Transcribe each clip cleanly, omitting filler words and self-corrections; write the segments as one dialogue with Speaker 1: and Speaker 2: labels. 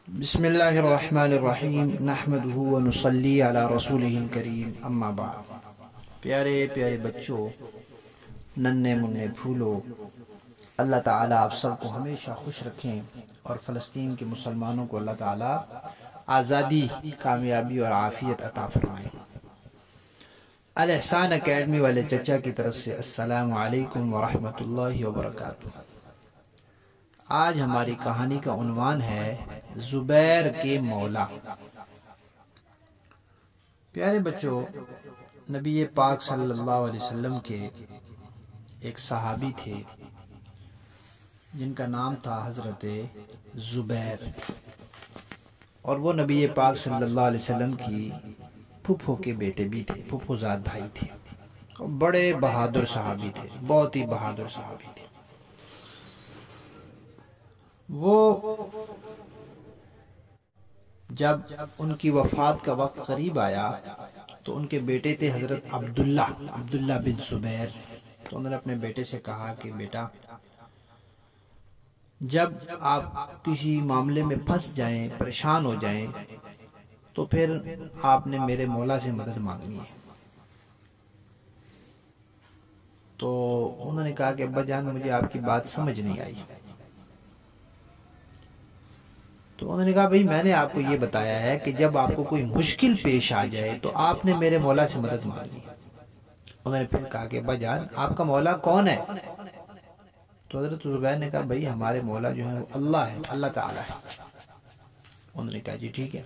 Speaker 1: بسم اللہ الرحمن الرحیم نحمدہ و نصلی علی رسولہ الکریم اما بعد۔ پیارے پیارے بچوں، ننھے منھے پھولو، اللہ تعالیٰ آپ سب کو ہمیشہ خوش رکھیں اور فلسطین کے مسلمانوں کو اللہ تعالیٰ آزادی، کامیابی اور عافیت عطا فرمائیں۔ الاحسان اکیڈمی والے چچا کی طرف سے السلام علیکم ورحمۃ اللہ وبرکاتہ۔ آج ہماری کہانی کا عنوان ہے زبیر کے مولا۔ پیارے بچوں، نبی پاک صلی اللہ علیہ وسلم کے ایک صحابی تھے جن کا نام تھا حضرت زبیر، اور وہ نبی پاک صلی اللہ علیہ وسلم کی پھپھو کے بیٹے بھی تھے، پھپھو زاد بھائی تھے، اور بڑے بہادر صحابی تھے، بہت ہی بہادر صحابی تھے۔ وہ جب ان کی وفات کا وقت قریب آیا تو ان کے بیٹے تھے حضرت عبداللہ بن زبیر۔ تو انہوں نے اپنے بیٹے سے کہا کہ بیٹا، جب آپ کسی معاملے میں پھنس جائیں، پریشان ہو جائیں، تو پھر آپ نے میرے مولا سے مدد مانگنی ہے۔ تو انہوں نے کہا کہ ابا جان، مجھے آپ کی بات سمجھ نہیں آئی۔ تو انہوں نے کہا بھئی، میں نے آپ کو یہ بتایا ہے کہ جب آپ کو کوئی مشکل پیش آ جائے تو آپ نے میرے مولا سے مدد مانگنی۔ انہوں نے پھر کہا کہ ابا جان، آپ کا مولا کون ہے؟ تو حضرت زبیر نے کہا بھئی، ہمارے مولا جو ہے وہ اللہ ہے، اللہ تعالیٰ ہے۔ انہوں نے کہا جی ٹھیک ہے۔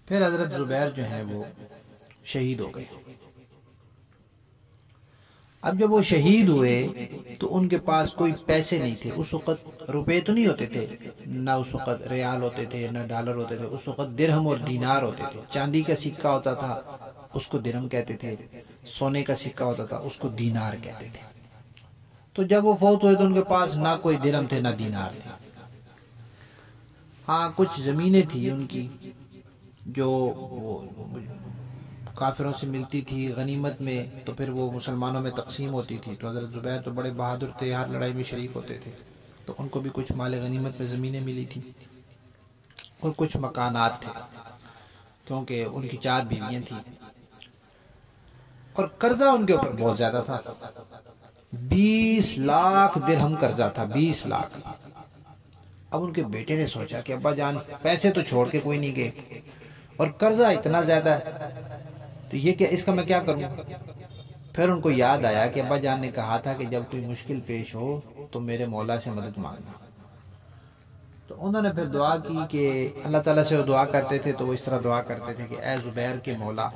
Speaker 1: پھر حضرت زبیر جو ہے وہ شہید ہو گئے۔ اب جب وہ شہید ہوئے تو ان کے پاس کوئی پیسے نہیں تھے۔ اس وقت روپے تو نہیں ہوتے تھے، نہ اس وقت ریال ہوتے تھے، نہ ڈالر ہوتے تھے۔ اس وقت درہم اور دینار ہوتے تھے۔ چاندی کا سکہ ہوتا تھا، اس کو درہم کہتے تھے، سونے کا سکہ ہوتا تھا، اس کو دینار کہتے تھے۔ تو جب وہ فوت ہوئے تو ان کے پاس نہ کوئی درہم تھے، نہ دینار تھے۔ ہاں، کچھ زمینیں تھی ان کی جو کافروں سے ملتی تھی غنیمت میں، تو پھر وہ مسلمانوں میں تقسیم ہوتی تھی۔ تو حضرت زبیر تو بڑے بہادر تھے، ہر لڑائی میں شریک ہوتے تھے، تو ان کو بھی کچھ مال غنیمت میں زمینیں ملی تھی اور کچھ مکانات تھے، کیونکہ ان کی 4 بیویاں تھیں، اور قرضہ ان کے اوپر بہت زیادہ تھا۔ 20 لاکھ درہم قرضہ تھا، 20 لاکھ۔ اب ان کے بیٹے نے سوچا کہ ابا جان، پیسے تو چھوڑ کے کوئی نہیں گئے اور قرضہ اتنا زیادہ ہے، تو یہ کیا، اس کا میں کیا کروں؟ پھر ان کو یاد آیا کہ ابا جان نے کہا تھا کہ جب کوئی مشکل پیش ہو تو میرے مولا سے مدد مانگنا۔ تو انہوں نے پھر دعا کی کہ اللہ تعالیٰ سے وہ دعا کرتے تھے تو وہ اس طرح دعا کرتے تھے کہ اے زبیر کے مولا،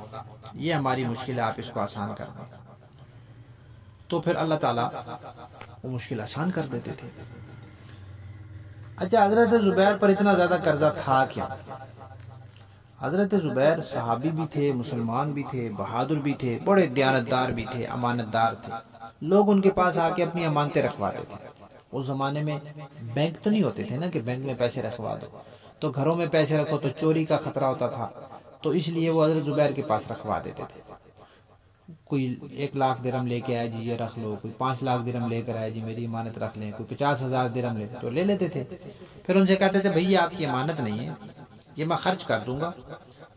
Speaker 1: یہ ہماری مشکل ہے، آپ اس کو آسان کر دیں۔ تو پھر اللہ تعالیٰ وہ مشکل آسان کر دیتے تھے۔ اچھا، حضرت زبیر پر اتنا زیادہ قرضہ تھا کیا؟ حضرت زبیر صحابی بھی تھے، مسلمان بھی تھے، بہادر بھی تھے، بڑے دیانتدار بھی تھے، امانتدار تھے۔ لوگ ان کے پاس آ کے اپنی امانتیں رکھواتے تھے۔ اس زمانے میں بینک تو نہیں ہوتے تھے نا کہ بینک میں پیسے رکھوا دو، تو گھروں میں پیسے رکھو تو چوری کا خطرہ ہوتا تھا، تو اس لیے وہ حضرت زبیر کے پاس رکھوا دیتے تھے۔ کوئی 1 لاکھ درہم لے کے آئے، جی یہ رکھ لو، کوئی 5 لاکھ درہم لے کر آئے، جی میری امانت رکھ لیں، کوئی 50,000 درہم لے تو لے لیتے تھے۔ پھر ان سے کہتے تھے بھئی، آپ کی امانت نہیں ہے، یہ میں خرچ کر دوں گا،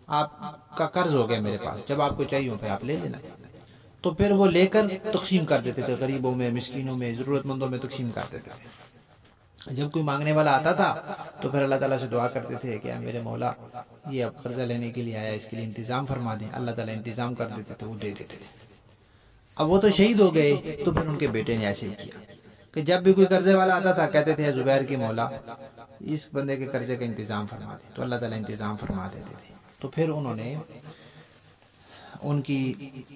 Speaker 1: آپ کا قرض ہو گیا میرے پاس، جب آپ کو چاہیے پھر آپ لے لینا۔ تو پھر وہ لے کر تقسیم کر دیتے تھے، غریبوں میں، مسکینوں میں، ضرورت مندوں میں تقسیم کر دیتے تھے۔ جب کوئی مانگنے والا آتا تھا تو پھر اللہ تعالیٰ سے دعا کرتے تھے کہ میرے مولا، یہ اب قرضہ لینے کے لیے آیا، اس کے لیے انتظام فرما دیں۔ اللہ تعالیٰ انتظام کر دیتے تھے، وہ دے دیتے تھے۔ اب وہ تو شہید ہو گئے، تو پھر ان کے بیٹے نے ایسے ہی کیا کہ جب بھی کوئی قرضے والا آتا تھا کہتے تھے زبیر کے مولا، اس بندے کے قرضے کا انتظام فرما دیں، تو اللہ تعالیٰ انتظام فرما دیتے تھے۔ تو پھر انہوں نے ان کی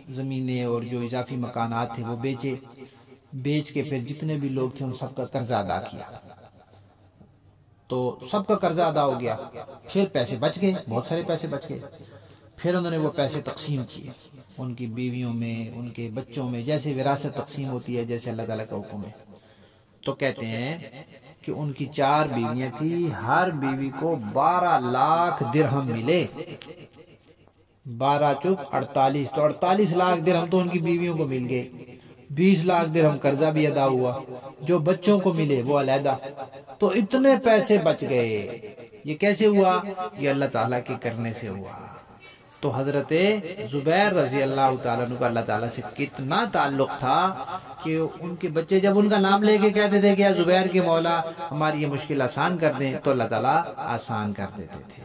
Speaker 1: زمینیں اور جو اضافی مکانات تھے وہ بیچ کے پھر جتنے بھی لوگ تھے ان سب کا قرضہ ادا کیا۔ تو سب کا قرضہ ادا ہو گیا، پھر پیسے بچ گئے، بہت سارے پیسے بچ گئے۔ پھر انہوں نے وہ پیسے تقسیم کیے ان کی بیویوں میں، ان کے بچوں میں، جیسے وراثت تقسیم ہوتی ہے، جیسے اللہ تعالیٰ کا حکم ہے۔ تو کہتے ہیں کہ ان کی 4 بیویاں تھی، ہر بیوی کو 12 لاکھ درہم ملے۔ 12 چوک 48، تو 48 لاکھ درہم تو ان کی بیویوں کو مل گئے۔ 20 لاکھ درہم قرضہ بھی ادا ہوا، جو بچوں کو ملے وہ علیحدہ، تو اتنے پیسے بچ گئے یہ کیسے ہوا؟ یہ اللہ تعالیٰ کے کرنے سے ہوا۔ تو حضرت زبیر رضی اللہ تعالیٰ عنہ کا اللہ تعالیٰ سے کتنا تعلق تھا کہ ان کے بچے جب ان کا نام لے کے کہتے تھے کہ یا زبیر کے مولا ہماری یہ مشکل آسان کر دیں، تو اللہ تعالیٰ آسان کر دیتے تھے۔